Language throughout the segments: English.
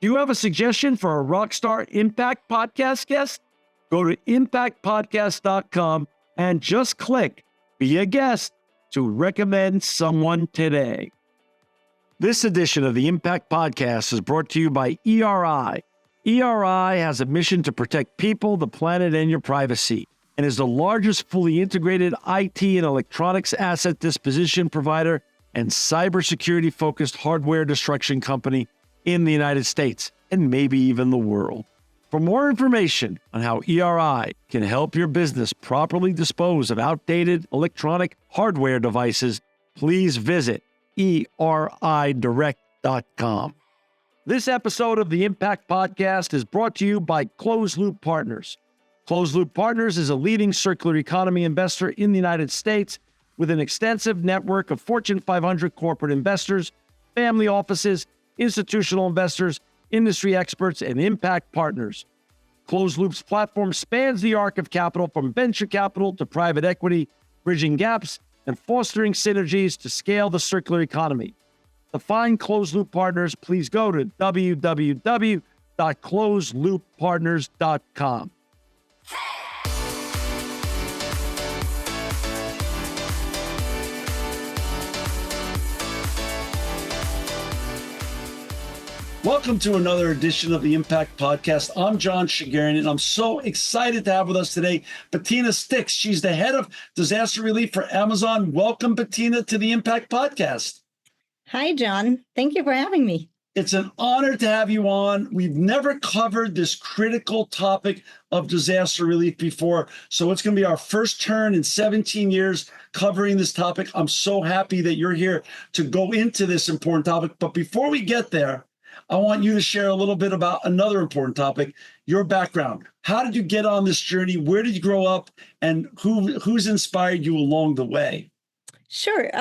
Do you have a suggestion for a Rockstar Impact Podcast guest? Go to impactpodcast.com and just click Be a Guest to recommend someone today. This edition of the Impact Podcast is brought to you by ERI. ERI has a mission to protect people, the planet, and your privacy, and is the largest fully integrated IT and electronics asset disposition provider and cybersecurity-focused hardware destruction company in the United States, and maybe even the world. For more information on how ERI can help your business properly dispose of outdated electronic hardware devices, please visit eridirect.com. This episode of the Impact Podcast is brought to you by Closed Loop Partners. Closed Loop Partners is a leading circular economy investor in the United States with an extensive network of Fortune 500 corporate investors, family offices, institutional investors, industry experts, and impact partners. Closed Loop's platform spans the arc of capital from venture capital to private equity, bridging gaps and fostering synergies to scale the circular economy. To find Closed Loop Partners, please go to www.closedlooppartners.com. Welcome to another edition of the Impact Podcast. I'm John Shigarian, and I'm so excited to have with us today Bettina Stix. She's the head of disaster relief for Amazon. Welcome, Bettina, to the Impact Podcast. Hi, John. Thank you for having me. It's an honor to have you on. We've never covered this critical topic of disaster relief before, so it's going to be our first turn in 17 years covering this topic. I'm so happy that you're here to go into this important topic. But before we get there, I want you to share a little bit about another important topic, your background. How did you get on this journey? Where did you grow up? And who's inspired you along the way? Sure.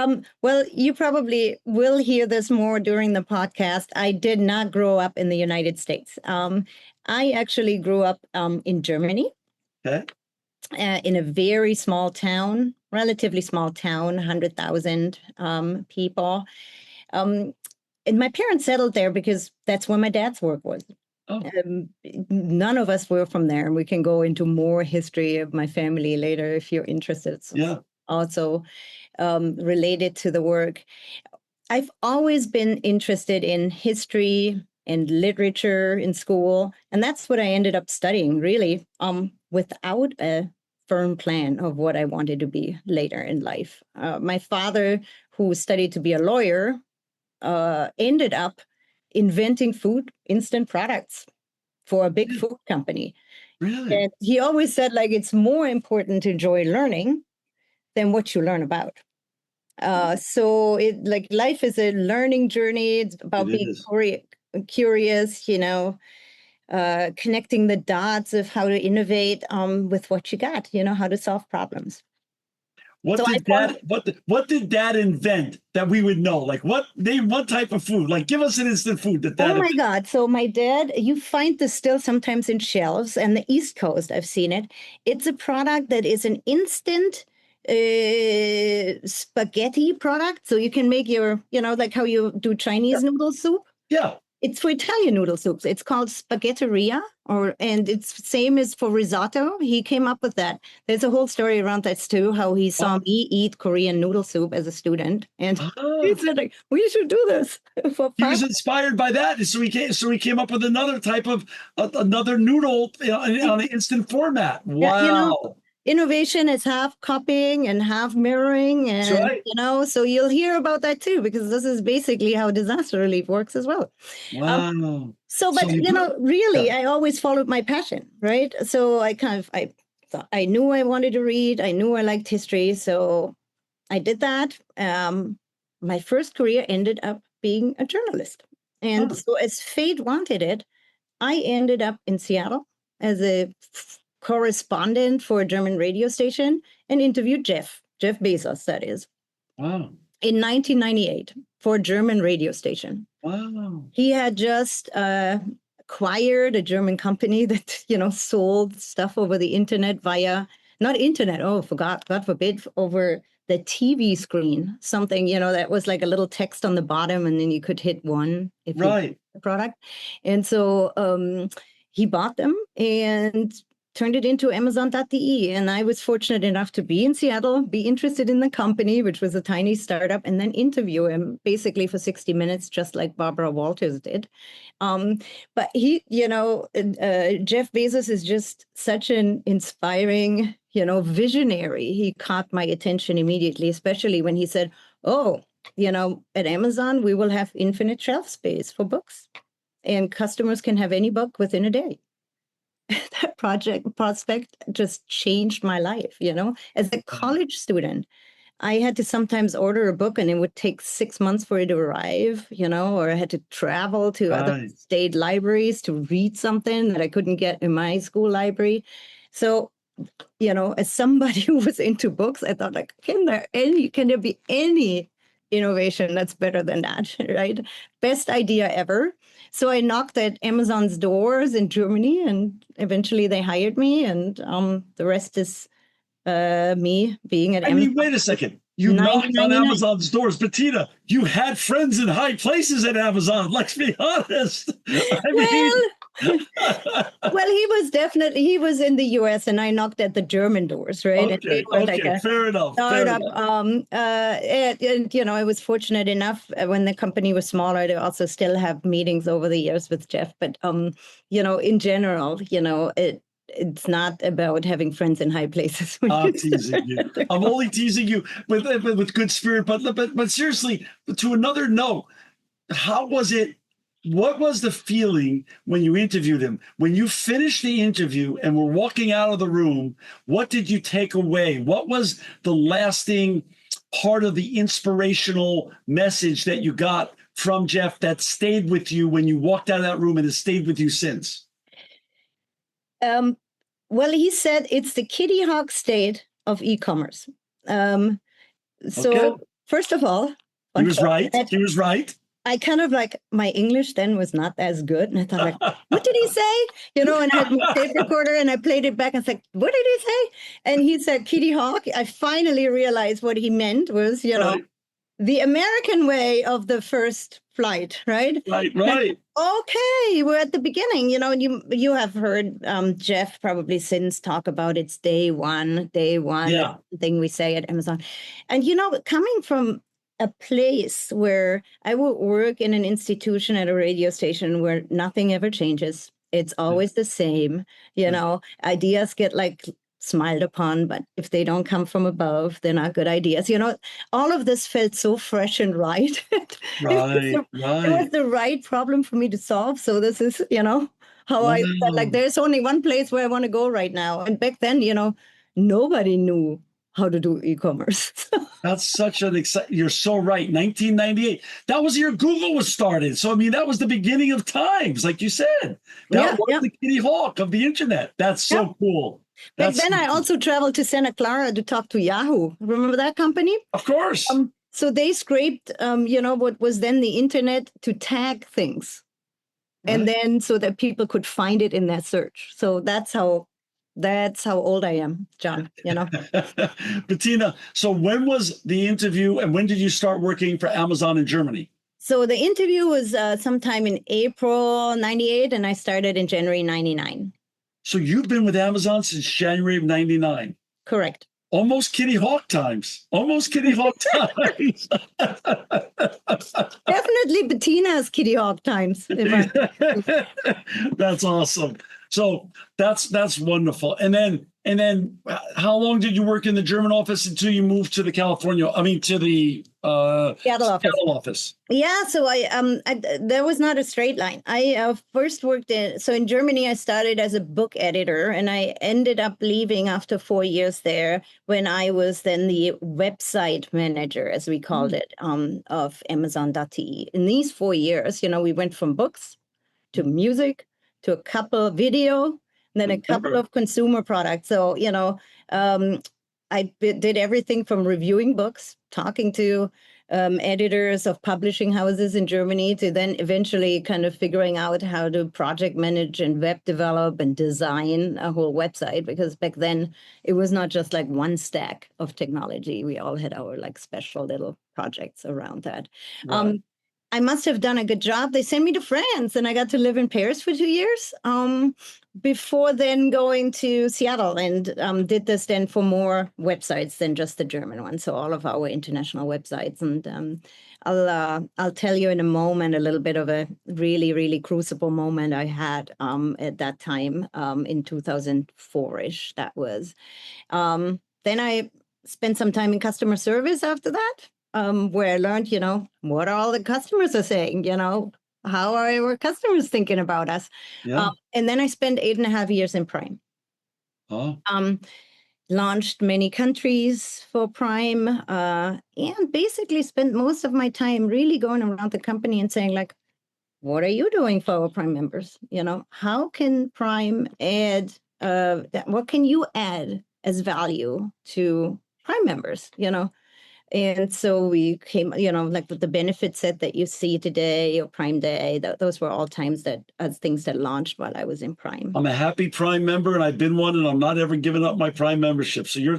Well, you probably will hear this more during the podcast. I did not grow up in the United States. I actually grew up in Germany, Okay. In a very small town, relatively small town, 100,000 people. And my parents settled there because that's where my dad's work was. Oh. None of us were from there. And we can go into more history of my family later if you're interested. Yeah. Also related to the work. I've always been interested in history and literature in school. And that's what I ended up studying, really, without a firm plan of what I wanted to be later in life. My father, who studied to be a lawyer, ended up inventing food, instant products for a big food company. Really? And he always said, like, it's more important to enjoy learning than what you learn about. So it like life is a learning journey. It's about being curious, connecting the dots of how to innovate with what you got, how to solve problems. What did Dad invent that we would know? Like what type of food? Like give us an instant food that Dad. Oh my God. So my dad, you find this still sometimes in shelves, and the East Coast, I've seen it. It's a product that is an instant spaghetti product. So you can make your, like how you do Chinese noodle soup. Yeah. It's for Italian noodle soups. It's called spaghetteria, and it's same as for risotto. He came up with that. There's a whole story around that too, how he saw me eat Korean noodle soup as a student, and he said, like, we should do this. He was inspired by that, so he came up with another type of another noodle on an instant format. Wow. Yeah, innovation is half copying and half mirroring, and right. So you'll hear about that too, because this is basically how disaster relief works as well. Wow. Really, I always followed my passion, right? So I knew I wanted to read. I knew I liked history, so I did that. My first career ended up being a journalist, and so as fate wanted it, I ended up in Seattle as a correspondent for a German radio station and interviewed Jeff Bezos, that is. Wow. In 1998 for a German radio station. Wow. He had just acquired a German company that, sold stuff over the internet not internet, God forbid, over the TV screen, something, that was like a little text on the bottom, and then you could hit one. Right. product. And so he bought them and turned it into Amazon.de. And I was fortunate enough to be in Seattle, be interested in the company, which was a tiny startup, and then interview him basically for 60 minutes, just like Barbara Walters did. But he, Jeff Bezos is just such an inspiring, visionary. He caught my attention immediately, especially when he said, oh, at Amazon, we will have infinite shelf space for books, and customers can have any book within a day. That prospect just changed my life, As a college student, I had to sometimes order a book and it would take 6 months for it to arrive, or I had to travel to other state libraries to read something that I couldn't get in my school library. So, as somebody who was into books, I thought, like, can there be any innovation that's better than that, right? Best idea ever. So I knocked at Amazon's doors in Germany, and eventually they hired me, and the rest is me being at Amazon. Wait a second. You knocked on Amazon's doors. Bettina, you had friends in high places at Amazon. Let's be honest. Well, he was in the US, and I knocked at the German doors, right? Okay, fair enough. Startup. And I was fortunate enough when the company was smaller to also still have meetings over the years with Jeff. But in general, it's not about having friends in high places. I'm teasing you. I'm only teasing you with good spirit. But seriously, to another note, how was it? What was the feeling when you interviewed him? When you finished the interview and were walking out of the room, what did you take away? What was the lasting part of the inspirational message that you got from Jeff that stayed with you when you walked out of that room and has stayed with you since? Well, he said it's the Kitty Hawk state of e-commerce. First of all, he was right. I kind of my English then was not as good. And I thought, what did he say? And I had my tape recorder and I played it back and said, what did he say? And he said, Kitty Hawk. I finally realized what he meant was, the American way of the first flight, right? Right. Okay, we're at the beginning. You have heard Jeff probably since talk about it's day one, thing we say at Amazon. And, coming from a place where I would work in an institution at a radio station where nothing ever changes. It's always the same, ideas get smiled upon, but if they don't come from above, they're not good ideas. All of this felt so fresh and right. It was the right problem for me to solve. So this is, how I felt there's only one place where I want to go right now. And back then, nobody knew how to do e-commerce. That's such an you're so right. 1998. That was year Google was started. So, that was the beginning of times, like you said. That was the Kitty Hawk of the internet. That's so cool. Back then, I also traveled to Santa Clara to talk to Yahoo. Remember that company? Of course. So they scraped, what was then the internet to tag things. Right. And then so that people could find it in their search. So that's how old I am, John, Bettina, so when was the interview and when did you start working for Amazon in Germany? So the interview was sometime in April 98, and I started in January 99. So you've been with Amazon since January of 99. Correct. Almost Kitty Hawk times. Definitely Bettina's Kitty Hawk times. That's awesome. So that's wonderful. And then how long did you work in the German office until you moved to the Seattle office? Yeah, so I there was not a straight line. I first worked in Germany. I started as a book editor, and I ended up leaving after 4 years there when I was then the website manager, as we called it, of Amazon.de. In these 4 years, we went from books to music to a couple of video, and then a couple of consumer products. So, I did everything from reviewing books, talking to editors of publishing houses in Germany, to then eventually kind of figuring out how to project manage and web develop and design a whole website. Because back then it was not just one stack of technology. We all had our special little projects around that. Right. I must have done a good job. They sent me to France, and I got to live in Paris for 2 years. Before then going to Seattle, and did this then for more websites than just the German one. So all of our international websites. And I'll tell you in a moment a little bit of a really, really crucible moment I had at that time in 2004-ish. That was. Then I spent some time in customer service after that, where I learned, what all the customers are saying, how are our customers thinking about us? Yeah. And then I spent 8.5 years in Prime. Oh, Launched many countries for Prime, and basically spent most of my time really going around the company and saying, like, what are you doing for our Prime members? How can Prime add, what can you add as value to Prime members, And so we came, like with the benefit set that you see today or Prime Day, those were all times things that launched while I was in Prime. I'm a happy Prime member, and I've been one, and I'm not ever giving up my Prime membership. So you're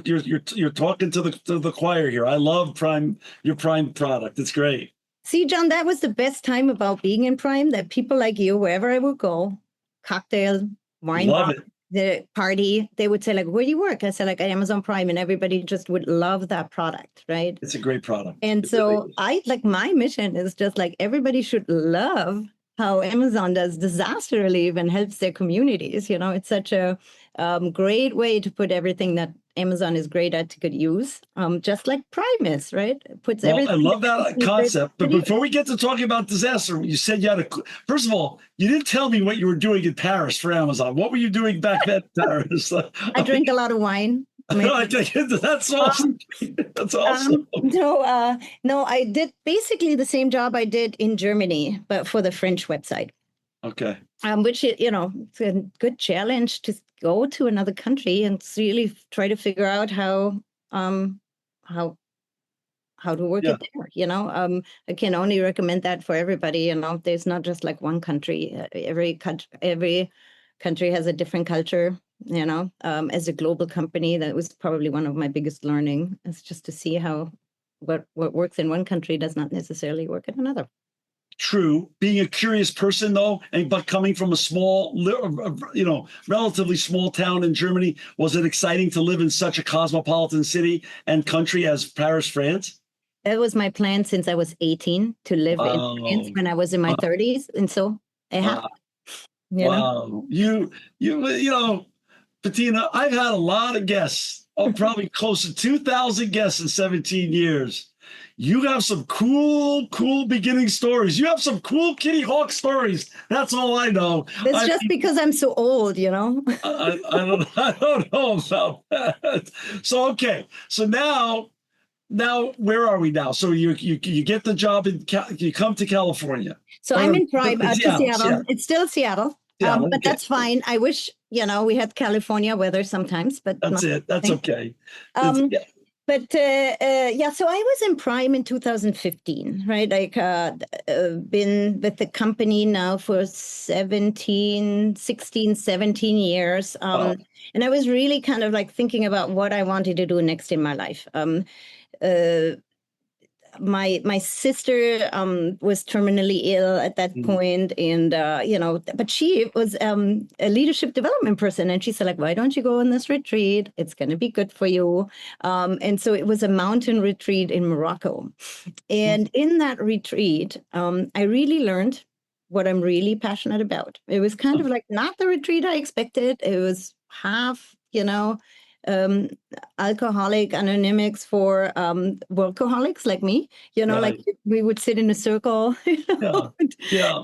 talking to the choir here. I love your Prime product. It's great. See, John, that was the best time about being in Prime, that people like you, wherever I would go, cocktail, wine Love bar, it. the party, they would say, like, where do you work? I said, like, at Amazon Prime, and everybody just would love that product, right? It's a great product. And It really so is. my mission is just like everybody should love how Amazon does disaster relief and helps their communities. It's such a great way to put everything that Amazon is great at to good use, just like Prime is, right? It puts Well, I everything. love that concept. But before we get to talking about disaster, you said you had first of all, you didn't tell me what you were doing in Paris for Amazon. What were you doing back then in Paris? I drink a lot of wine. That's awesome. That's awesome. No, I did basically the same job I did in Germany, but for the French website. Okay. Which, it's a good challenge to go to another country and really try to figure out how to work it there. I can only recommend that for everybody. There's not just like one country. Every country has a different culture. As a global company, that was probably one of my biggest learning, is just to see how what works in one country does not necessarily work in another. True. Being a curious person, though, but coming from a small, relatively small town in Germany, was it exciting to live in such a cosmopolitan city and country as Paris, France? That was my plan since I was 18 to live in France when I was in my 30s, and so it happened. Wow. Bettina, I've had a lot of guests, probably close to 2,000 guests in 17 years. You have some cool beginning stories. You have some cool Kitty Hawk stories. That's all I know. It's just because I'm so old, I don't know about that. So, okay. So now where are we now? So you get the job you come to California. So I'm in Prime to Seattle. Seattle. It's still Seattle. Seattle, but okay. That's fine. I wish, we had California weather sometimes, but that's it. That's okay. But so I was in Prime in 2015, right? Like been with the company now for 16, 17 years. Wow. And I was really kind of like thinking about what I wanted to do next in my life. My sister was terminally ill at that point, and but she was a leadership development person, and she said, like, why don't you go on this retreat? It's going to be good for you. And so it was a mountain retreat in Morocco, and in that retreat, I really learned what I'm really passionate about. It was kind of like not the retreat I expected. It was half, alcoholic anonymics for workaholics like me, like we would sit in a circle,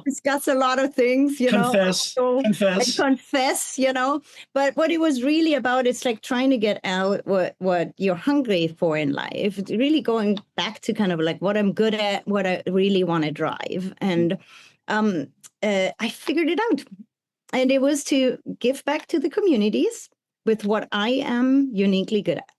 discuss a lot of things, confess, but what it was really about is like trying to get out what you're hungry for in life. It's really going back to kind of like what I'm good at, what I really want to drive. And I figured it out, and it was to give back to the communities with what I am uniquely good at.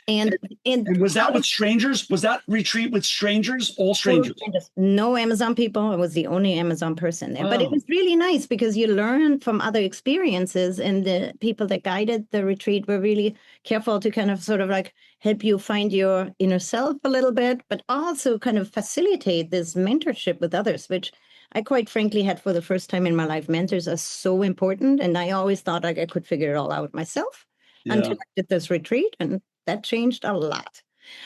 And And was that with strangers? Was that retreat with strangers? All strangers? No Amazon people. I was the only Amazon person there. But it was really nice because you learn from other experiences, and the people that guided the retreat were really careful to kind of sort of like help you find your inner self a little bit, but also kind of facilitate this mentorship with others, which I quite frankly had for the first time in my life. Mentors are so important. And I always thought like I could figure it all out myself until I did this retreat. And that changed a lot.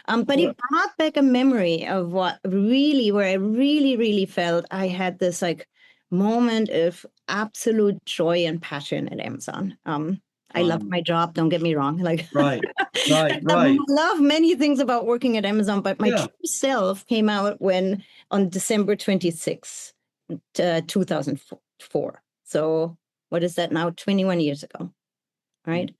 But it brought back a memory of where I really felt I had this like moment of absolute joy and passion at Amazon. I love my job, don't get me wrong. Like Right. I love many things about working at Amazon, but my true self came out when on December 26th, 2004. So what is that now? 21 years ago, right?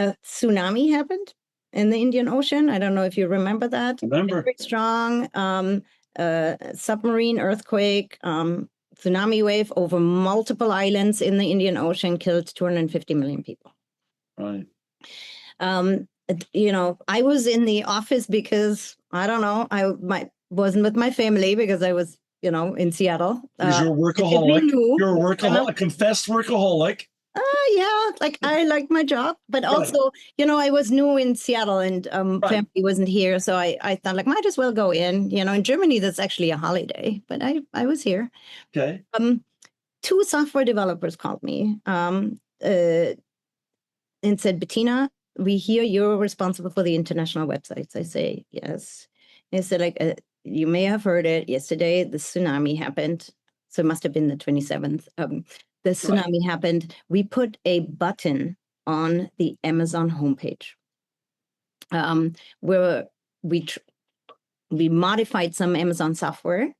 A tsunami happened in the Indian Ocean. I don't know if you remember that. Remember. Very strong submarine earthquake, tsunami wave over multiple islands in the Indian Ocean, killed 250 million people. Right. I was in the office because, I don't know, wasn't with my family because I was, in Seattle. Because you're a workaholic. You're a workaholic, a confessed workaholic. Yeah, like I like my job, but also, I was new in Seattle and family wasn't here. So I thought like, might as well go in, in Germany, that's actually a holiday, but I was here. Okay. 2 software developers called me and said, Bettina, we hear you're responsible for the international websites. I say, yes. They said, like, you may have heard it yesterday, the tsunami happened. So it must have been the 27th. The tsunami happened. We put a button on the Amazon homepage where we modified some Amazon software,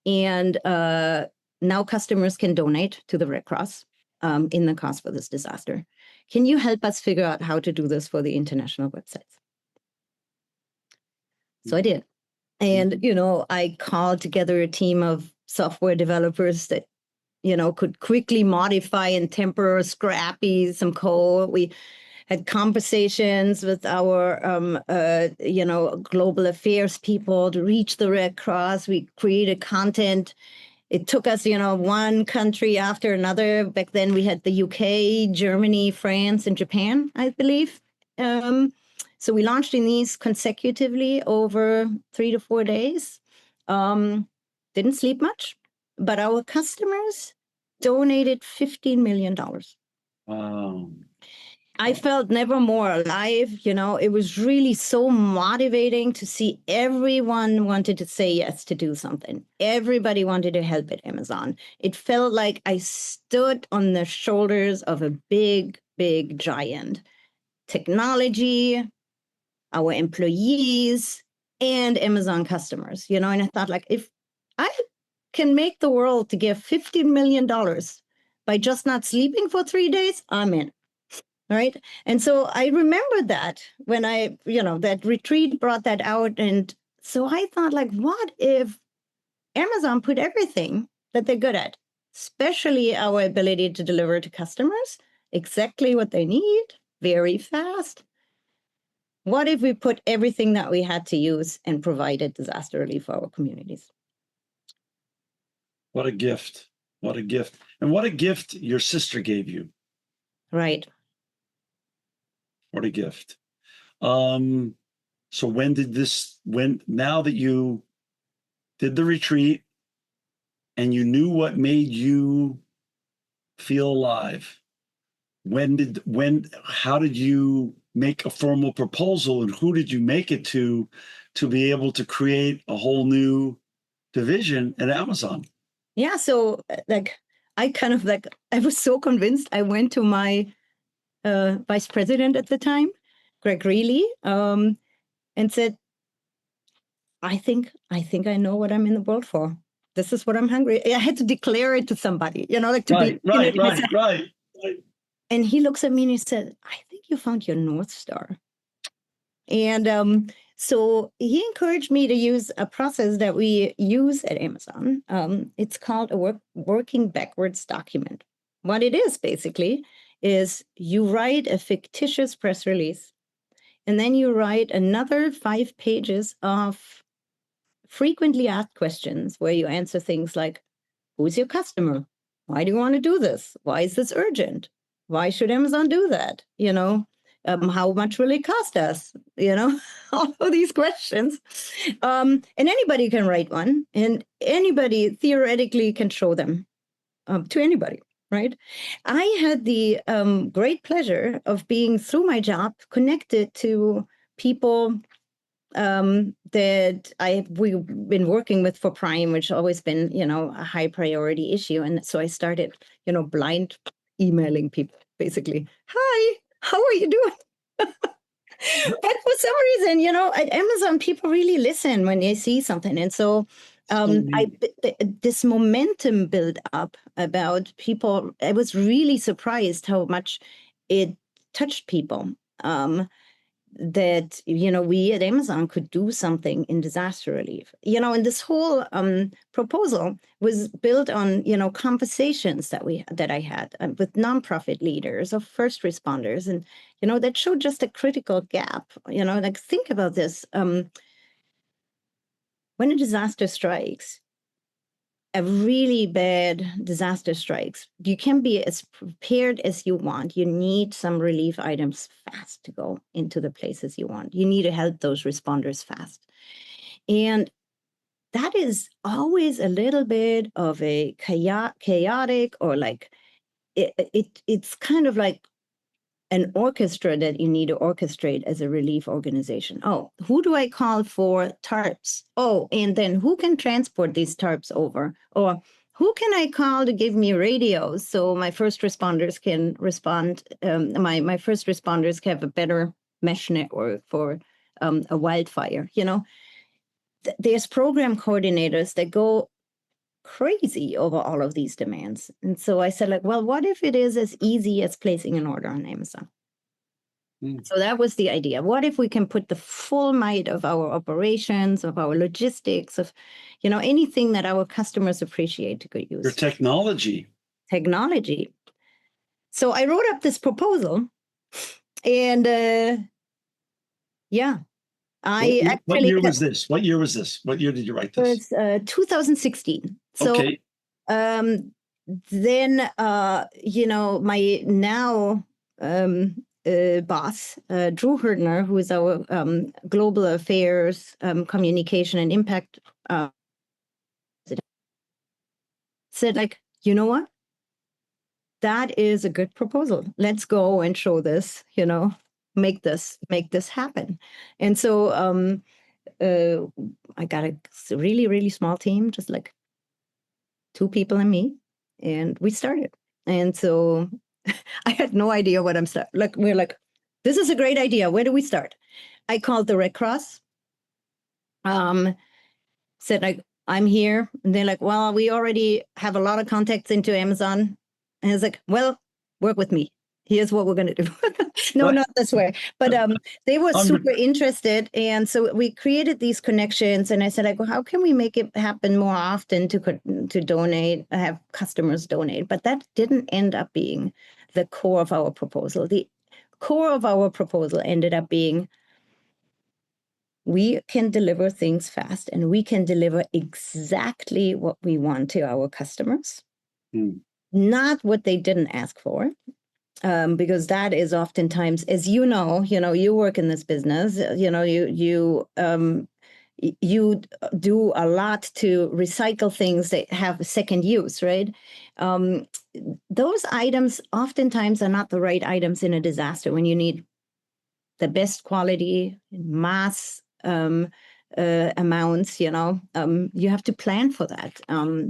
and now customers can donate to the Red Cross in the cost for this disaster. Can you help us figure out how to do this for the international websites? So I did. And, I called together a team of software developers that could quickly modify and temper scrappy some code. We had conversations with our, global affairs people to reach the Red Cross. We created content. It took us, one country after another. Back then we had the UK, Germany, France, and Japan, I believe. So we launched in these consecutively over 3 to 4 days. Didn't sleep much, but our customers donated $15 million. Wow. I felt never more alive. It was really so motivating to see everyone wanted to say yes to do something. Everybody wanted to help at Amazon. It felt like I stood on the shoulders of a big, big giant. Technology, our employees, and Amazon customers, and I thought like, if I can make the world to give $50 million by just not sleeping for 3 days, I'm in. Right. And so I remember that when that retreat brought that out. And so I thought like, what if Amazon put everything that they're good at, especially our ability to deliver to customers exactly what they need very fast? What if we put everything that we had to use and provided disaster relief for our communities? What a gift. What a gift. And what a gift your sister gave you. Right. What a gift. So now that you did the retreat and you knew what made you feel alive, how did you make a formal proposal, and who did you make it to be able to create a whole new division at Amazon? Yeah. So I was so convinced. I went to my vice president at the time, Greg Reilly, and said, I think I know what I'm in the world for. This is what I'm hungry. I had to declare it to somebody, Right. And he looks at me and he said, I think you found your North Star. And so he encouraged me to use a process that we use at Amazon. It's called a working backwards document. What it is basically is you write a fictitious press release And then you write another 5 pages of frequently asked questions where you answer things like, who's your customer? Why do you want to do this? Why is this urgent? Why should Amazon do that? How much will it cost us? All of these questions. And anybody can write one, and anybody theoretically can show them to anybody, right? I had the great pleasure of being, through my job, connected to people that we've been working with for Prime, which has always been, a high priority issue. And so I started, blind emailing people, basically. Hi, how are you doing? But for some reason, at Amazon, people really listen when they see something. And so this momentum built up about people. I was really surprised how much it touched people. That we at Amazon could do something in disaster relief. And this whole proposal was built on conversations that I had with nonprofit leaders or first responders, and that showed just a critical gap. Like, think about this: when a disaster strikes, a really bad disaster strikes, you can be as prepared as you want. You need some relief items fast to go into the places you want. You need to help those responders fast. And that is always a little bit of a chaotic, or like it's kind of like an orchestra that you need to orchestrate as a relief organization. Oh, who do I call for tarps? Oh, and then who can transport these tarps over? Or who can I call to give me radios so my first responders can respond? My first responders can have a better mesh network for a wildfire. There's program coordinators that go crazy over all of these demands. And so I said, like, well, what if it is as easy as placing an order on Amazon? So that was the idea. What if we can put the full might of our operations, of our logistics, of, anything that our customers appreciate to good use? Your technology. So I wrote up this proposal, and What year was this? What year did you write this? It was 2016. So okay. Then, my now boss, Drew Herdner, who is our global affairs, communication and impact, said, like, you know what? That is a good proposal. Let's go and show this, make this happen. And so I got a really, really small team, just like 2 people and me, and we started. And so I had no idea what I'm starting. Like, we're like, this is a great idea. Where do we start? I called the Red Cross. Said, like, I'm here. And they're like, well, we already have a lot of contacts into Amazon. And it's like, well, work with me. Here's what we're going to do. No, not this way. But they were super interested. And so we created these connections. And I said, like, well, how can we make it happen more often to donate, have customers donate? But that didn't end up being the core of our proposal. The core of our proposal ended up being, we can deliver things fast, and we can deliver exactly what we want to our customers, not what they didn't ask for. Because that is oftentimes, as you you work in this business, you do a lot to recycle things that have a second use, right? Those items oftentimes are not the right items in a disaster when you need the best quality, mass amounts, you have to plan for that.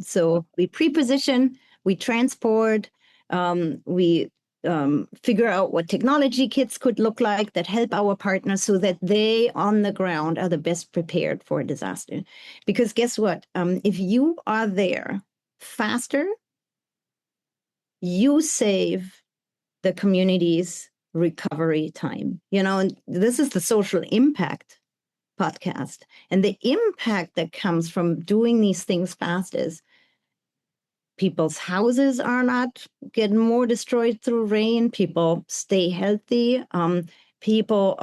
So we pre-position, we transport, we figure out what technology kits could look like that help our partners so that they on the ground are the best prepared for a disaster. Because guess what? If you are there faster, you save the community's recovery time. And this is the social impact podcast. And the impact that comes from doing these things fast is people's houses are not getting more destroyed through rain. People stay healthy. people,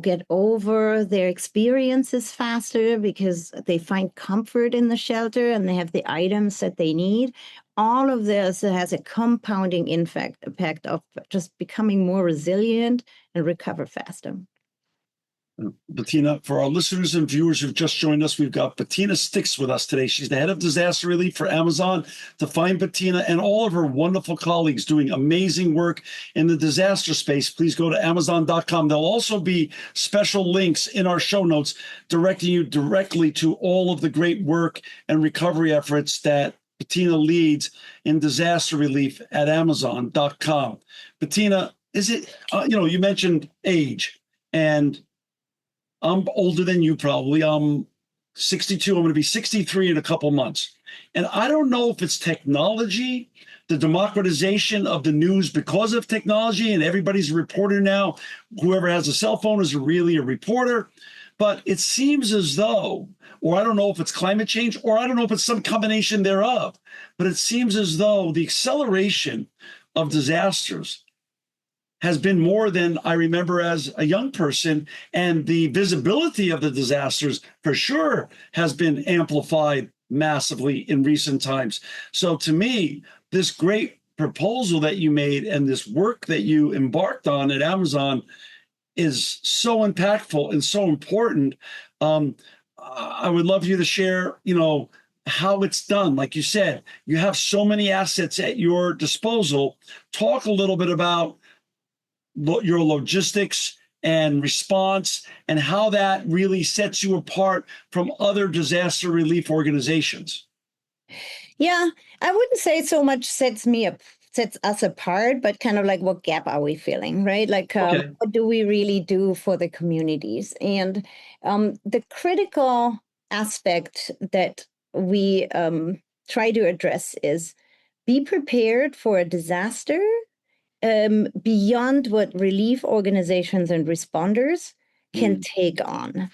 get over their experiences faster because they find comfort in the shelter and they have the items that they need. All of this has a compounding impact of just becoming more resilient and recover faster. Bettina, for our listeners and viewers who've just joined us, we've got Bettina Stix with us today. She's the head of disaster relief for Amazon. To find Bettina and all of her wonderful colleagues doing amazing work in the disaster space, please go to Amazon.com. There'll also be special links in our show notes directing you directly to all of the great work and recovery efforts that Bettina leads in disaster relief at Amazon.com. Bettina, is it, you mentioned age, and I'm older than you probably. I'm 62. I'm going to be 63 in a couple months. And I don't know if it's technology, the democratization of the news because of technology, and everybody's a reporter now. Whoever has a cell phone is really a reporter. But it seems as though, or I don't know if it's climate change, or I don't know if it's some combination thereof, but it seems as though the acceleration of disasters has been more than I remember as a young person. And the visibility of the disasters for sure has been amplified massively in recent times. So to me, this great proposal that you made and this work that you embarked on at Amazon is so impactful and so important. I would love you to share, how it's done. Like you said, you have so many assets at your disposal. Talk a little bit about your logistics and response and how that really sets you apart from other disaster relief organizations. Yeah, I wouldn't say so much sets us apart, but kind of like, what gap are we filling, right? Like, what do we really do for the communities? And the critical aspect that we try to address is be prepared for a disaster beyond what relief organizations and responders can take on.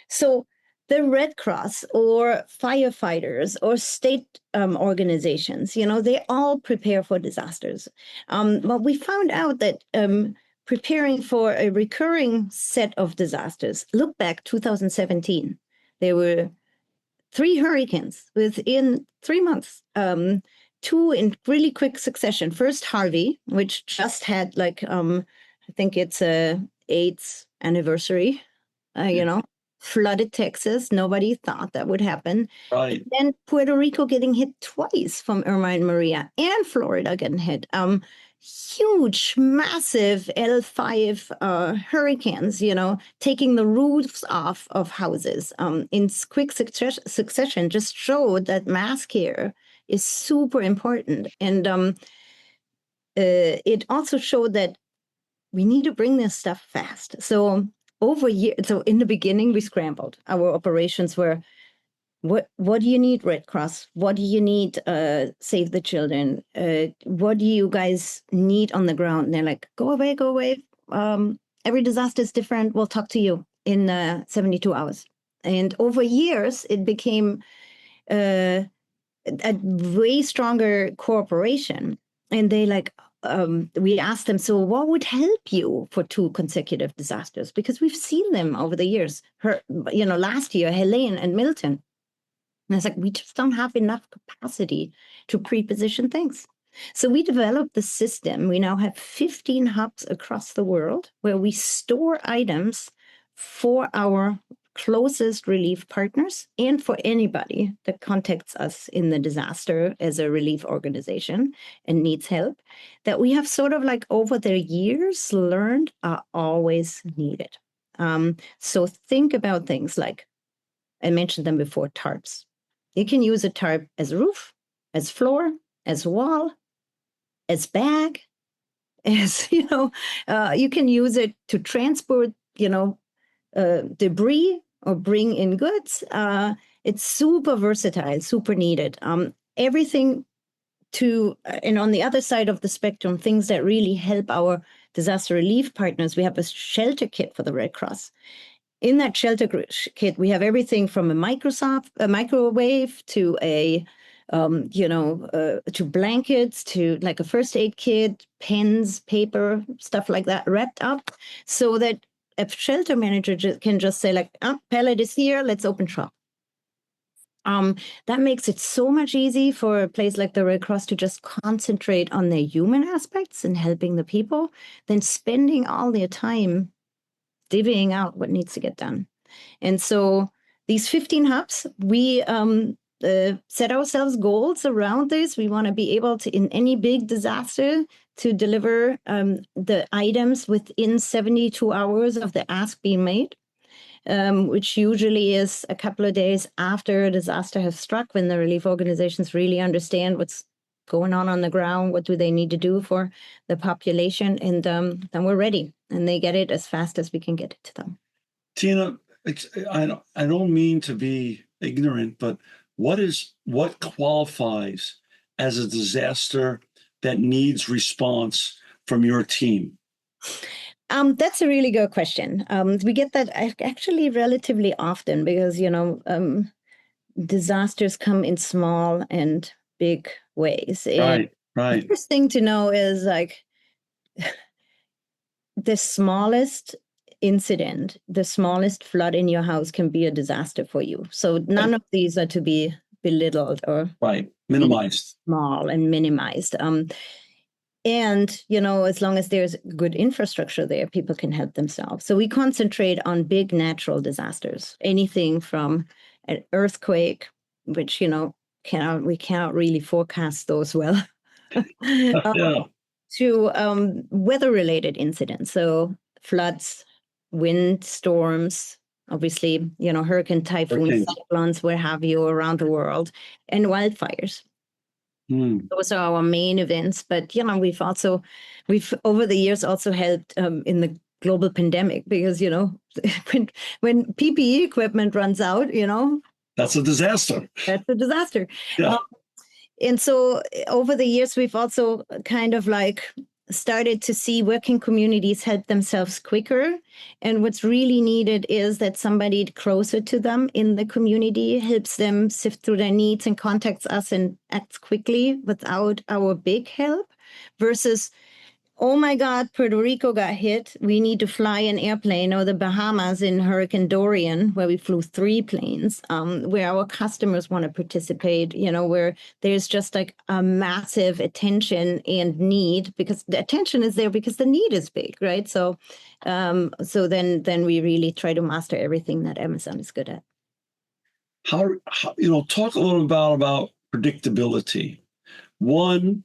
So the Red Cross or firefighters or state organizations, they all prepare for disasters. But we found out that preparing for a recurring set of disasters, look back 2017, there were 3 hurricanes within 3 months. 2 in really quick succession. First, Harvey, which just had I think it's a 8th anniversary, flooded Texas. Nobody thought that would happen. Right. And then Puerto Rico getting hit twice from Irma and Maria, and Florida getting hit. Huge, massive L5 hurricanes, taking the roofs off of houses in quick succession just showed that mass care is super important. And it also showed that we need to bring this stuff fast. So in the beginning, we scrambled. Our operations were, what do you need, Red Cross? What do you need, Save the Children? What do you guys need on the ground? And they're like, go away. Every disaster is different. We'll talk to you in 72 hours. And over years, it became a way stronger cooperation. And they we asked them, so what would help you for 2 consecutive disasters? Because we've seen them over the years. Last year, Helene and Milton. And it's like, we just don't have enough capacity to pre-position things. So we developed the system. We now have 15 hubs across the world where we store items for our closest relief partners and for anybody that contacts us in the disaster as a relief organization and needs help, that we have sort of over the years learned are always needed. So think about things like, I mentioned them before, tarps. You can use a tarp as a roof, as floor, as wall, as bag, as, you can use it to transport, debris or bring in goods. It's super versatile, super needed. Everything and on the other side of the spectrum, things that really help our disaster relief partners, we have a shelter kit for the Red Cross. In that shelter kit, we have everything from a microwave to a to blankets, to like a first aid kit, pens, paper, stuff like that, wrapped up so that a shelter manager can just say like, oh, pallet is here, let's open shop. That makes it so much easy for a place like the Red Cross to just concentrate on their human aspects and helping the people than spending all their time divvying out what needs to get done. And so these 15 hubs, we set ourselves goals around this. We want to be able to, in any big disaster, to deliver the items within 72 hours of the ask being made. Which usually is a couple of days after a disaster has struck, when the relief organizations really understand what's going on the ground, what do they need to do for the population, and then we're ready, and they get it as fast as we can get it to them. Tina, I don't mean to be ignorant, but what qualifies as a disaster that needs response from your team? That's a really good question. We get that actually relatively often because, disasters come in small and big ways. And Right. the first thing to know is like the smallest incident, the smallest flood in your house can be a disaster for you. So none of these are to be belittled or minimized, small and minimized. And, as long as there's good infrastructure there, people can help themselves. So we concentrate on big natural disasters, anything from an earthquake, which, we cannot really forecast those well, to weather-related incidents. So floods, wind storms, obviously, hurricane, typhoons, cyclones, where have you, around the world, and wildfires. Those are our main events, but we've over the years also helped in the global pandemic because when PPE equipment runs out, that's a disaster. That's a disaster. Yeah. And so over the years, we've also kind of like started to see where can communities help themselves quicker. And what's really needed is that somebody closer to them in the community helps them sift through their needs and contacts us and acts quickly without our big help, versus, oh my God, Puerto Rico got hit. We need to fly an airplane, or the Bahamas in Hurricane Dorian, where we flew 3 planes, where our customers want to participate, where there's just like a massive attention and need, because the attention is there because the need is big, right? So then we really try to master everything that Amazon is good at. How talk a little about predictability. One,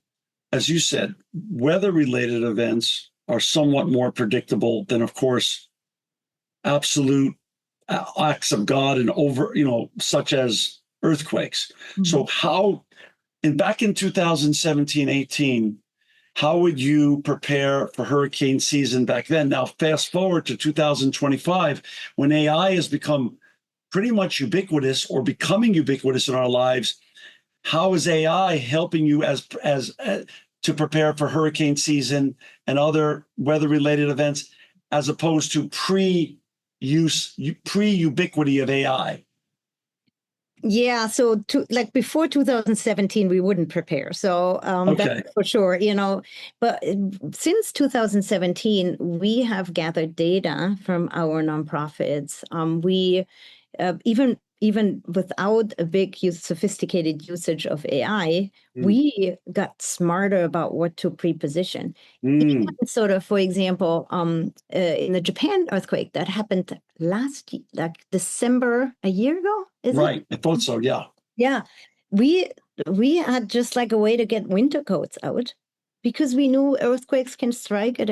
as you said, weather-related events are somewhat more predictable than, of course, absolute acts of God and such as earthquakes. Mm-hmm. So back in 2017-18, how would you prepare for hurricane season back then? Now, fast forward to 2025, when AI has become pretty much ubiquitous or becoming ubiquitous in our lives. How is AI helping you as to prepare for hurricane season and other weather-related events, as opposed to pre-ubiquity of AI? Yeah, so before 2017, we wouldn't prepare. So that's for sure, But since 2017, we have gathered data from our nonprofits. We even without a big sophisticated usage of AI, we got smarter about what to pre-position. Even sort of, for example, in the Japan earthquake that happened last year, like December, a year ago, right? I thought so, yeah. Yeah, we had just like a way to get winter coats out, because we knew earthquakes can strike at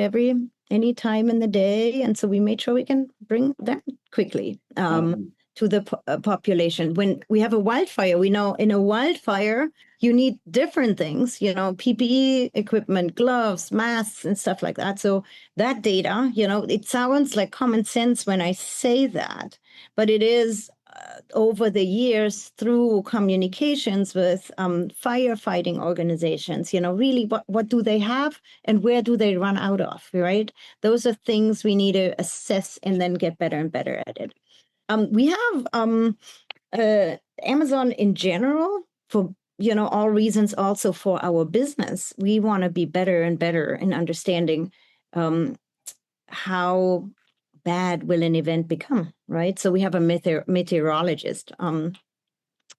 any time in the day, and so we made sure we can bring them quickly to the population. When we have a wildfire, we know in a wildfire, you need different things, PPE equipment, gloves, masks, and stuff like that. So that data, it sounds like common sense when I say that, but it is over the years through communications with firefighting organizations, really what do they have and where do they run out of, right? Those are things we need to assess and then get better and better at it. We have Amazon in general, for all reasons also for our business. We want to be better and better in understanding how bad will an event become, right? So we have a meteorologist.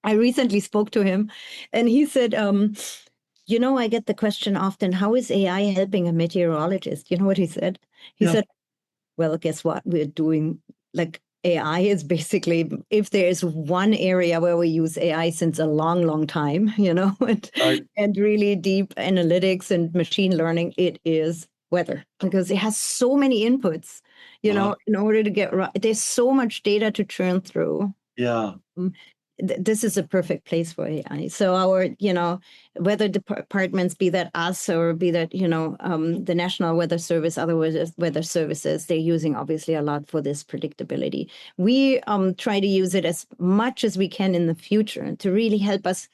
I recently spoke to him, and he said, I get the question often, how is AI helping a meteorologist? You know what he said? He Yeah. said, well, guess what? We're doing, like, AI is basically, if there's one area where we use AI since a long, long time, Right. and really deep analytics and machine learning, it is weather, because it has so many inputs, in order to get right. There's so much data to churn through. Yeah. This is a perfect place for AI. So our, weather departments, be that us or be that, the National Weather Service, other weather services, they're using obviously a lot for this predictability. We try to use it as much as we can in the future to really help us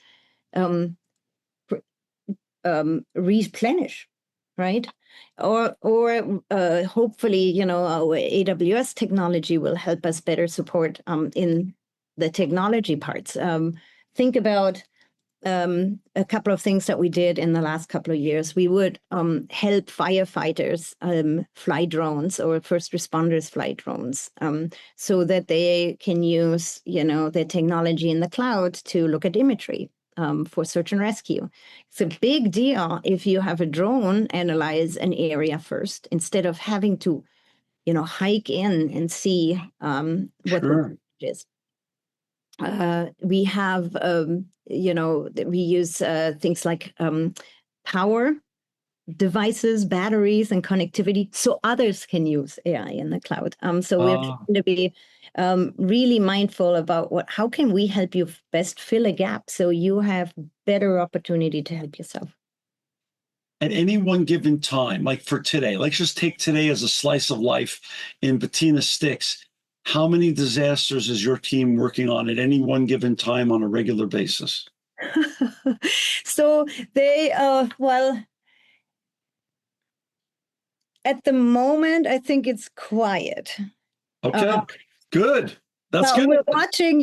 replenish, right? Or hopefully, our AWS technology will help us better support in the technology parts. Think about a couple of things that we did in the last couple of years. We would help firefighters fly drones, or first responders fly drones, so that they can use, their technology in the cloud to look at imagery for search and rescue. It's a big deal if you have a drone analyze an area first, instead of having to, hike in and see what the is. We have, we use things like power devices, batteries, and connectivity, so others can use AI in the cloud. So we're trying to be really mindful about how can we help you best fill a gap so you have better opportunity to help yourself. At any one given time, like for today, let's just take today as a slice of life in Bettina Stix. How many disasters is your team working on at any one given time on a regular basis? So they, at the moment, I think it's quiet. Okay, good. That's good. We're watching,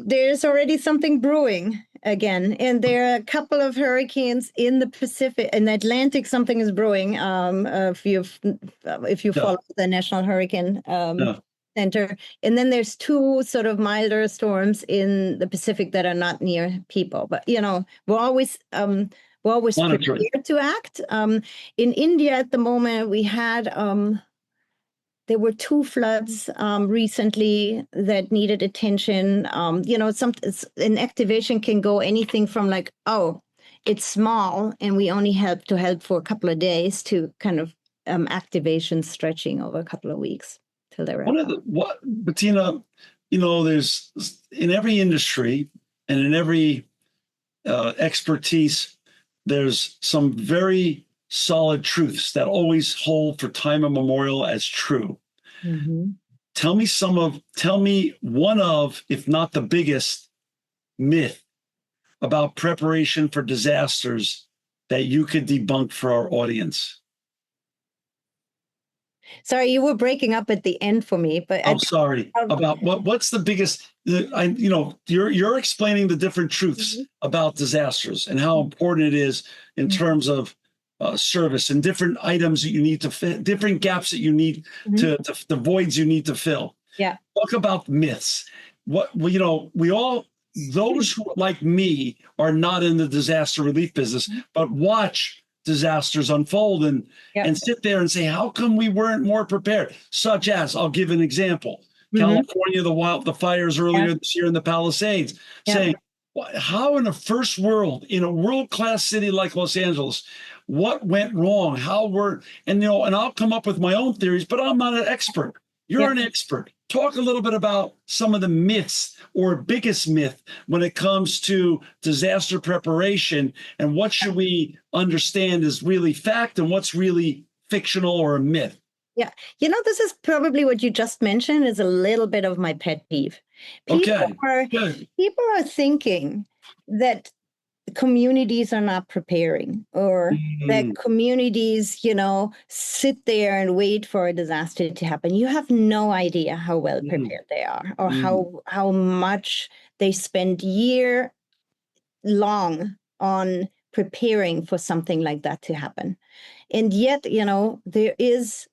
there's already something brewing again. And there are a couple of hurricanes in the Pacific. In the Atlantic, something is brewing. If you follow the National Hurricane Center. And then there's two sort of milder storms in the Pacific that are not near people. But, we're always prepared to act. In India at the moment, we had... there were two floods recently that needed attention. An activation can go anything from like, it's small and we only help for a couple of days, to kind of activation stretching over a couple of weeks till they're out. Bettina, there's in every industry and in every expertise, there's some very solid truths that always hold for time immemorial as true. Mm-hmm. Tell me one of, if not the biggest, myth about preparation for disasters that you could debunk for our audience. Sorry, you were breaking up at the end for me, but I'm sorry. About what's the biggest? You're explaining the different truths about disasters and how important it is in terms of service and different items that you need to fit, different gaps that you need to the voids you need to fill. Yeah. Talk about myths. Those who, like me, are not in the disaster relief business, but watch disasters unfold and sit there and say, how come we weren't more prepared? Such as, I'll give an example. California, the fires earlier this year in the Palisades, saying, how in a first world, in a world-class city like Los Angeles, what went wrong? And I'll come up with my own theories, but I'm not an expert. You're an expert. Talk a little bit about some of the myths or biggest myth when it comes to disaster preparation, and what should we understand is really fact and what's really fictional or a myth. Yeah. This is probably what you just mentioned is a little bit of my pet peeve. People are thinking that communities are not preparing, or that communities, sit there and wait for a disaster to happen. You have no idea how well prepared they are, or how much they spend year long on preparing for something like that to happen. And yet, there is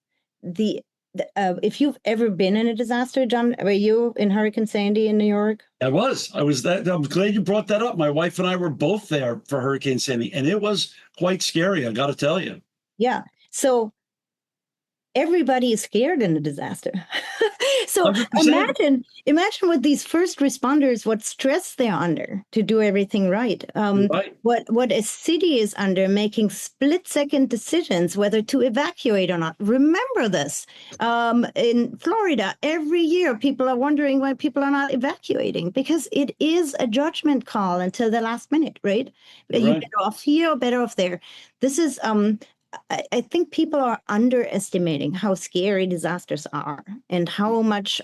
if you've ever been in a disaster, John, were you in Hurricane Sandy in New York? I was I'm glad you brought that up. My wife and I were both there for Hurricane Sandy, and it was quite scary, I got to tell you. Yeah. So everybody is scared in a disaster. So 100%. imagine what these first responders, what stress they're under to do everything right. Right. What a city is under, making split-second decisions whether to evacuate or not. Remember this. In Florida, every year, people are wondering why people are not evacuating, because it is a judgment call until the last minute, right? You Right. better off here or better off there. This is I think people are underestimating how scary disasters are and how much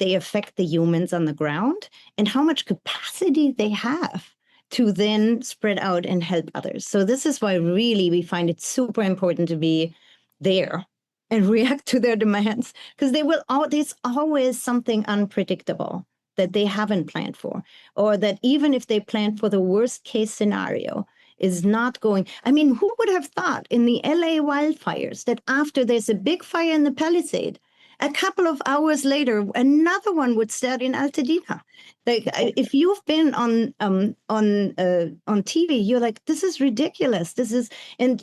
they affect the humans on the ground and how much capacity they have to then spread out and help others. So this is why really we find it super important to be there and react to their demands, because there's always something unpredictable that they haven't planned for, or that even if they plan for the worst case scenario, is not going. I mean, who would have thought in the LA wildfires that after there's a big fire in the Palisade, a couple of hours later, another one would start in Altadena? Like, if you've been on TV, you're like, this is ridiculous. And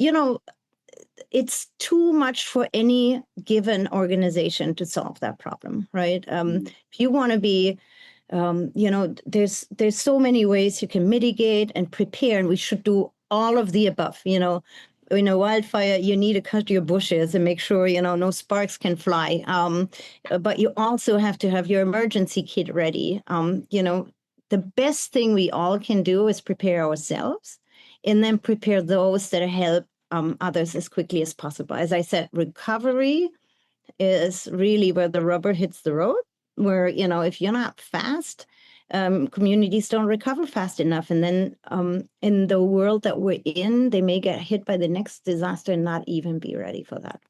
it's too much for any given organization to solve that problem, right? If you want to be there's so many ways you can mitigate and prepare, and we should do all of the above. In a wildfire, you need to cut your bushes and make sure, no sparks can fly. But you also have to have your emergency kit ready. The best thing we all can do is prepare ourselves and then prepare those that help others as quickly as possible. As I said, recovery is really where the rubber hits the road, where, if you're not fast, communities don't recover fast enough. And then in the world that we're in, they may get hit by the next disaster and not even be ready for that.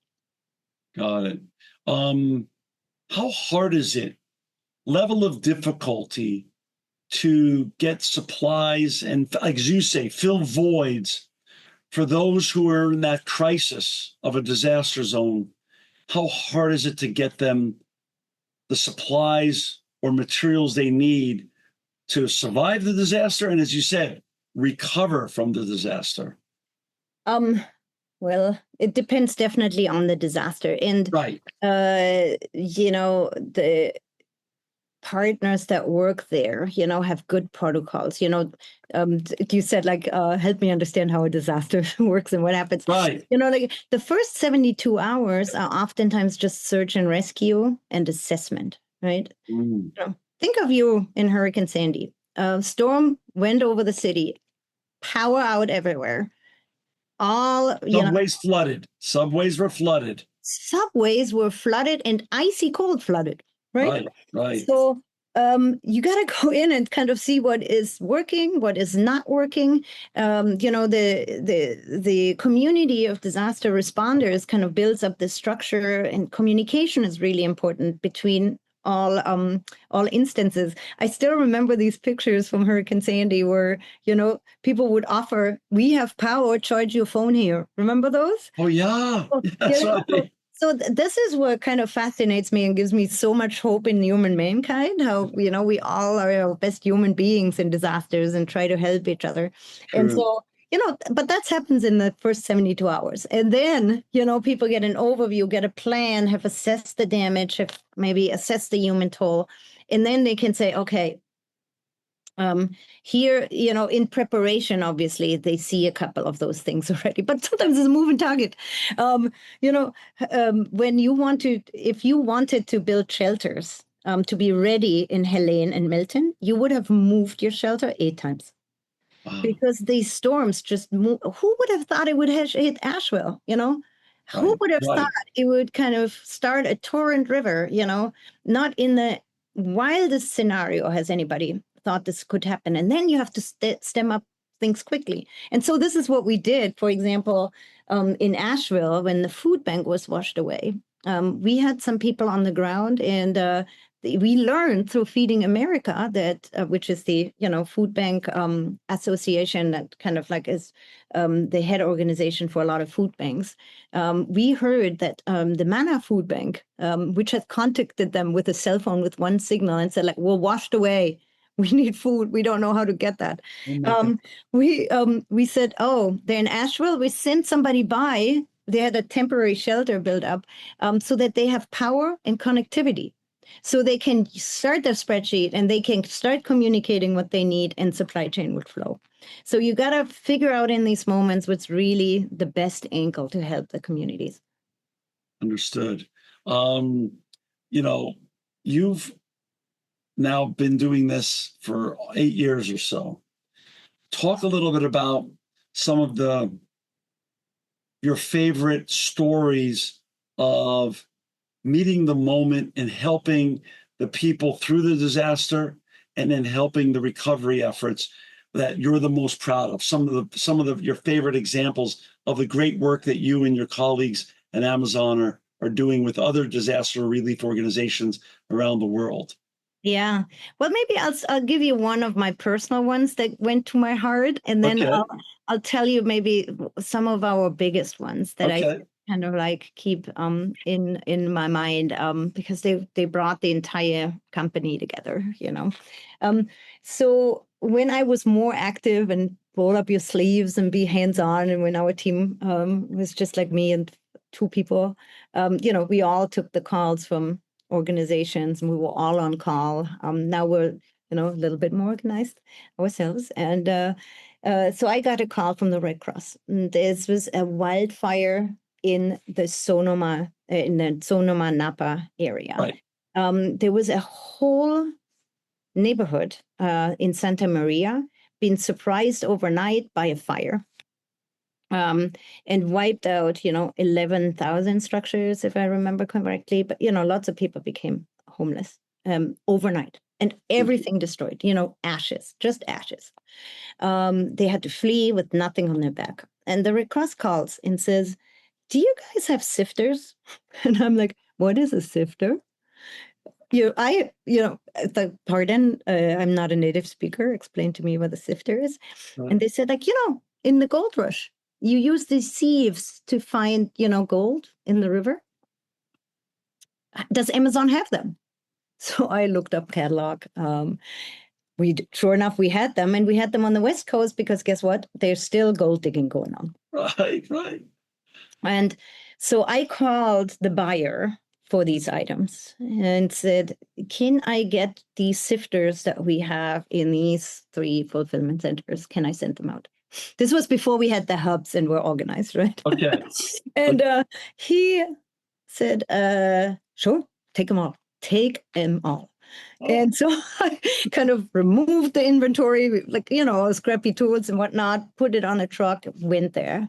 Got it. How hard is it, level of difficulty, to get supplies and, as you say, fill voids for those who are in that crisis of a disaster zone? How hard is it to get them the supplies or materials they need to survive the disaster and, as you said, recover from the disaster? Well, it depends definitely on the disaster. And, right. The partners that work there, have good protocols. You said, help me understand how a disaster works and what happens. Right. Like the first 72 hours are oftentimes just search and rescue and assessment, right? Think of you in Hurricane Sandy. Storm went over the city, power out everywhere. Subways flooded. Subways were flooded. Subways were flooded and icy cold flooded. Right. So you got to go in and kind of see what is working, what is not working. The community of disaster responders kind of builds up the structure, and communication is really important between all instances. I still remember these pictures from Hurricane Sandy where, people would offer, we have power, charge your phone here. Remember those? Oh, yeah. That's right. So this is what kind of fascinates me and gives me so much hope in human mankind, how, we all are our best human beings in disasters and try to help each other. True. And so, but that happens in the first 72 hours. And then, people get an overview, get a plan, have assessed the damage, have maybe assessed the human toll. And then they can say, okay, here, in preparation, obviously, they see a couple of those things already, but sometimes it's a moving target. If you wanted to build shelters to be ready in Helene and Milton, you would have moved your shelter 8 times. Wow. Because these storms just move. Who would have thought it would hit Asheville? Who would have thought it would kind of start a torrent river? Not in the wildest scenario has anybody thought this could happen. And then you have to stem up things quickly. And so this is what we did, for example, in Asheville, when the food bank was washed away. We had some people on the ground, and we learned through Feeding America that, which is the food bank association that kind of like is the head organization for a lot of food banks. We heard that the Manna Food Bank, which had contacted them with a cell phone with one signal and said like, "We're washed away. We need food. We don't know how to get that." We said, "Oh, they're in Asheville. We sent somebody by." They had a temporary shelter built up so that they have power and connectivity. So they can start their spreadsheet and they can start communicating what they need and supply chain would flow. So you got to figure out in these moments what's really the best angle to help the communities. Understood. You've now been doing this for 8 years or so. Talk a little bit about some of your favorite stories of meeting the moment and helping the people through the disaster, and then helping the recovery efforts that you're the most proud of. Some of your favorite examples of the great work that you and your colleagues at Amazon are doing with other disaster relief organizations around the world. Yeah. Well, maybe I'll give you one of my personal ones that went to my heart, and then Okay. I'll tell you maybe some of our biggest ones that I Okay. kind of like keep in my mind because they brought the entire company together, So when I was more active and roll up your sleeves and be hands-on, and when our team was just like me and two people, we all took the calls from organizations and we were all on call. Now we're a little bit more organized ourselves, and so I got a call from the Red Cross. And this was a wildfire in the Sonoma Napa area. Right. There was a whole neighborhood in Santa Maria being surprised overnight by a fire. And wiped out, 11,000 structures, if I remember correctly. But, lots of people became homeless overnight, and everything destroyed, ashes, just ashes. They had to flee with nothing on their back. And the Red Cross calls and says, "Do you guys have sifters?" And I'm like, "What is a sifter?" Pardon, I'm not a native speaker. Explain to me what a sifter is. Right. And they said, like, in the gold rush, you use these sieves to find, gold in the river. Does Amazon have them? So I looked up catalog. Sure enough, we had them, and we had them on the West Coast because guess what? There's still gold digging going on. Right. And so I called the buyer for these items and said, "Can I get these sifters that we have in these 3 fulfillment centers? Can I send them out?" This was before we had the hubs and were organized, right? Okay. And he said, "Sure, take them all. Take them all." And so I kind of removed the inventory, like, scrappy tools and whatnot, put it on a truck, went there,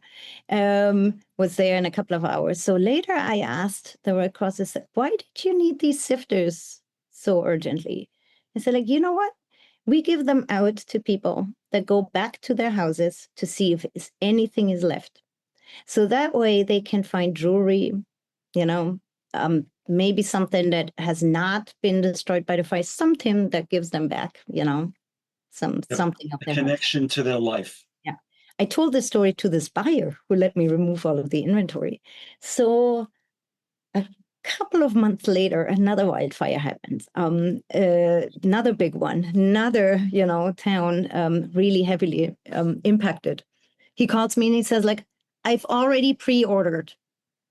was there in a couple of hours. So later I asked the Red Cross, I said, "Why did you need these sifters so urgently?" I said, like, you know what? We give them out to people that go back to their houses to see if anything is left. So that way they can find jewelry, maybe something that has not been destroyed by the fire, something that gives them back, something of A their home. connection to their life. Yeah. I told this story to this buyer who let me remove all of the inventory. So a couple of months later, another wildfire happens. Another big one, another, town really heavily impacted. He calls me and he says, like, "I've already pre-ordered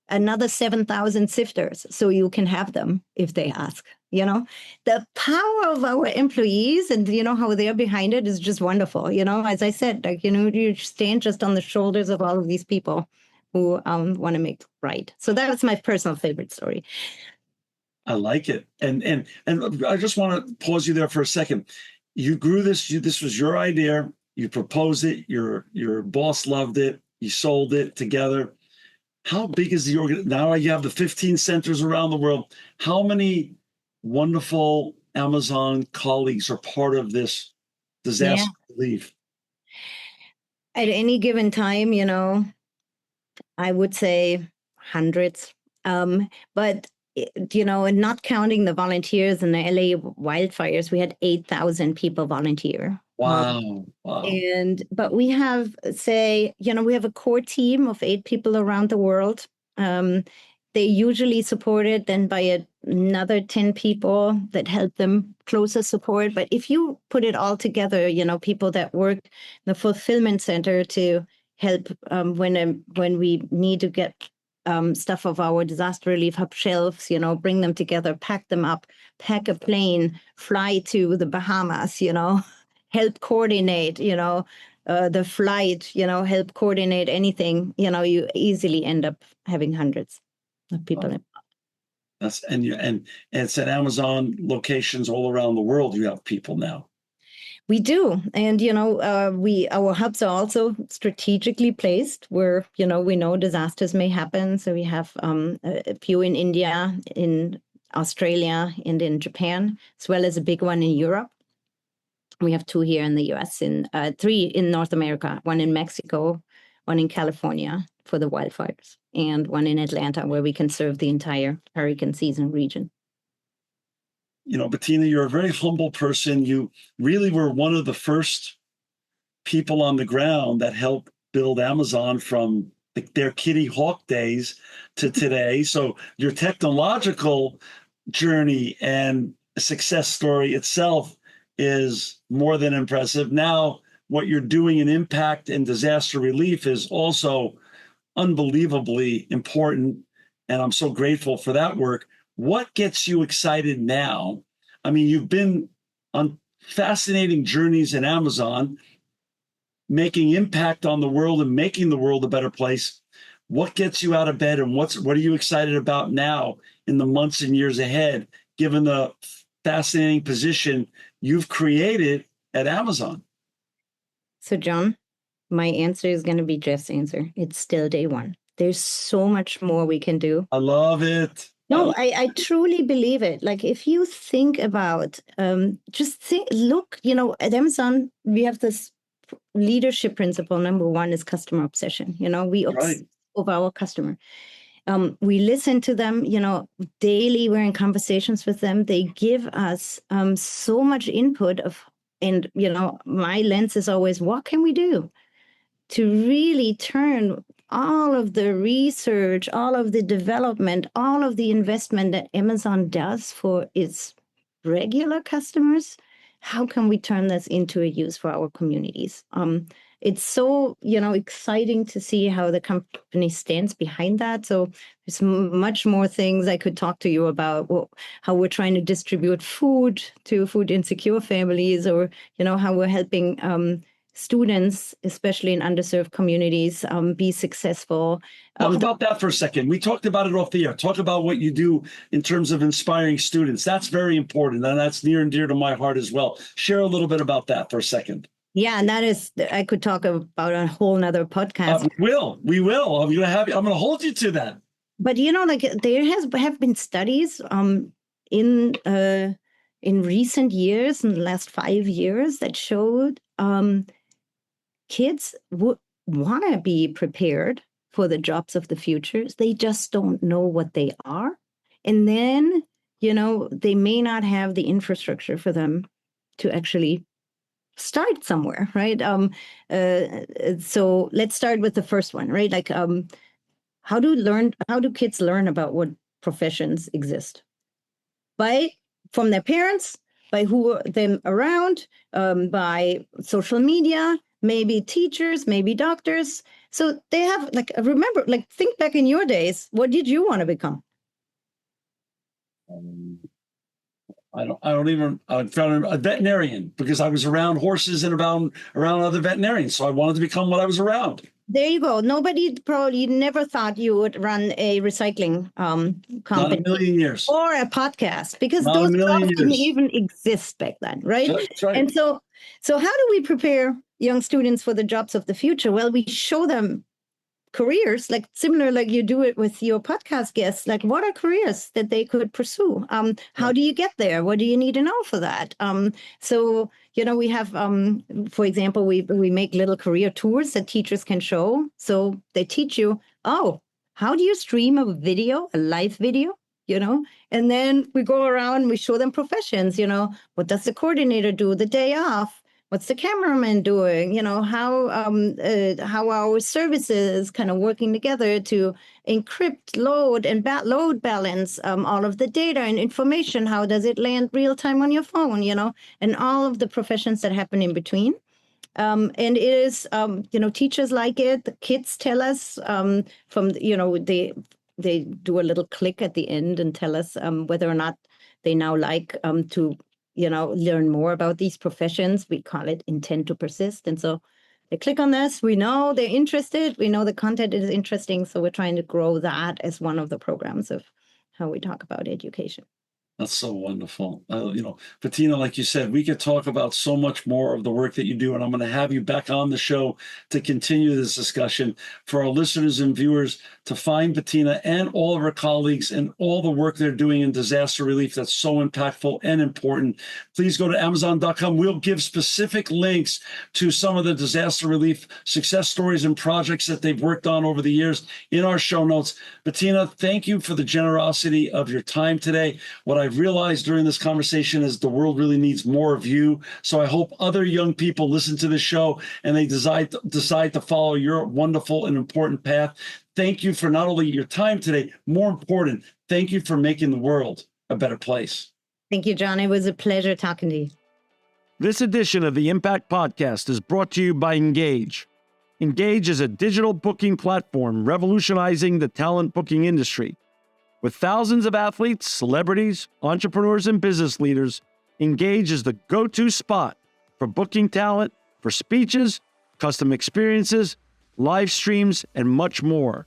another 7,000 sifters so you can have them if they ask." The power of our employees and how they're behind it is just wonderful. As I said, like, you stand just on the shoulders of all of these people who want to make right. So that was my personal favorite story. I like it. And I just want to pause you there for a second. You grew this, this was your idea. You proposed it. Your boss loved it. You sold it together. How big is the organ? Now you have the 15 centers around the world. How many wonderful Amazon colleagues are part of this disaster relief? At any given time, I would say hundreds. But And not counting the volunteers in the LA wildfires, we had 8,000 people volunteer. Wow. But we have, we have a core team of 8 people around the world. They usually supported then by another 10 people that help them closer support. But if you put it all together, people that work in the fulfillment center to help when we need to get stuff of our disaster relief hub shelves, bring them together, pack them up, pack a plane, fly to the Bahamas, help coordinate, the flight, help coordinate anything, you easily end up having hundreds of people. That's and it's at Amazon locations all around the world. You have people now. We do, and our hubs are also strategically placed where we know disasters may happen. So we have a few in India, in Australia, and in Japan, as well as a big one in Europe. We have 2 here in the US, and 3 in North America, 1 in Mexico, 1 in California for the wildfires, and 1 in Atlanta where we can serve the entire hurricane season region. Bettina, you're a very humble person. You really were one of the first people on the ground that helped build Amazon from their Kitty Hawk days to today. So your technological journey and success story itself is more than impressive. Now, what you're doing in impact and disaster relief is also unbelievably important. And I'm so grateful for that work. What gets you excited now? I mean, you've been on fascinating journeys in Amazon, making impact on the world and making the world a better place. What gets you out of bed, and what are you excited about now in the months and years ahead, given the fascinating position you've created at Amazon? So, John, my answer is going to be Jeff's answer. It's still day one. There's so much more we can do. I love it. No, I truly believe it. Like, if you think about, look, at Amazon, we have this leadership principle. Number 1 is customer obsession. We obsess over our customer. We listen to them, daily. We're in conversations with them. They give us so much input and my lens is always, what can we do to really turn all of the research, all of the development, all of the investment that Amazon does for its regular customers? How can we turn this into a use for our communities? It's so, exciting to see how the company stands behind that. So there's much more things I could talk to you about, how we're trying to distribute food to food insecure families, or, how we're helping students, especially in underserved communities, be successful. Talk about that for a second. We talked about it off the air. Talk about what you do in terms of inspiring students. That's very important, and that's near and dear to my heart as well. Share a little bit about that for a second. Yeah, and that is, I could talk about a whole nother podcast. We will. I'm going to hold you to that. But there have been studies in recent years, in the last 5 years, that showed kids would want to be prepared for the jobs of the future. They just don't know what they are. And then, they may not have the infrastructure for them to actually start somewhere, right? So let's start with the first one, right? Like, how do kids learn about what professions exist? From their parents, by who are them around, by social media, maybe teachers, maybe doctors. So they have, remember, think back in your days, what did you want to become? I found a veterinarian because I was around horses and around other veterinarians. So I wanted to become what I was around. There you go. Nobody probably never thought you would run a recycling company. Not a million years. Or a podcast, because those jobs didn't even exist back then, right? That's right. And so how do we prepare young students for the jobs of the future? Well, we show them careers, similar like you do it with your podcast guests. What are careers that they could pursue? How do you get there? What do you need to know for that? So we have, for example, we make little career tours that teachers can show. So they teach you, how do you stream a live video? And then we go around and we show them professions, what does the coordinator do the day off? What's the cameraman doing? How our services kind of working together to encrypt, load, and load balance all of the data and information. How does it land real time on your phone? And all of the professions that happen in between. And it is, teachers like it. The kids tell us they do a little click at the end and tell us whether or not they now like to learn more about these professions. We call it intent to persist. And so they click on this. We know they're interested. We know the content is interesting. So we're trying to grow that as one of the programs of how we talk about education. That's so wonderful. Bettina, like you said, we could talk about so much more of the work that you do, and I'm going to have you back on the show to continue this discussion. For our listeners and viewers, to find Bettina and all of her colleagues and all the work they're doing in disaster relief that's so impactful and important, please go to Amazon.com. We'll give specific links to some of the disaster relief success stories and projects that they've worked on over the years in our show notes. Bettina, thank you for the generosity of your time today. What I've realized during this conversation is the world really needs more of you. So I hope other young people listen to this show and they decide to follow your wonderful and important path. Thank you for not only your time today, more important, thank you for making the world a better place. Thank you, John. It was a pleasure talking to you. This edition of the Impact Podcast is brought to you by Engage. Engage is a digital booking platform revolutionizing the talent booking industry. With thousands of athletes, celebrities, entrepreneurs, and business leaders, Engage is the go-to spot for booking talent, for speeches, custom experiences, live streams, and much more.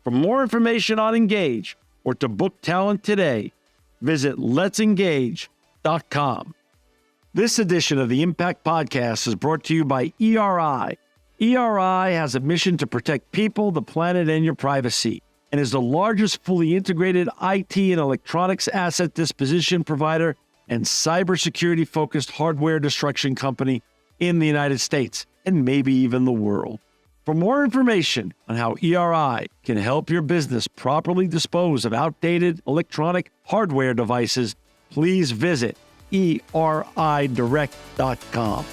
For more information on Engage or to book talent today, visit letsengage.com. This edition of the Impact Podcast is brought to you by ERI. ERI has a mission to protect people, the planet, and your privacy, and is the largest fully integrated IT and electronics asset disposition provider and cybersecurity-focused hardware destruction company in the United States and maybe even the world. For more information on how ERI can help your business properly dispose of outdated electronic hardware devices, please visit eridirect.com.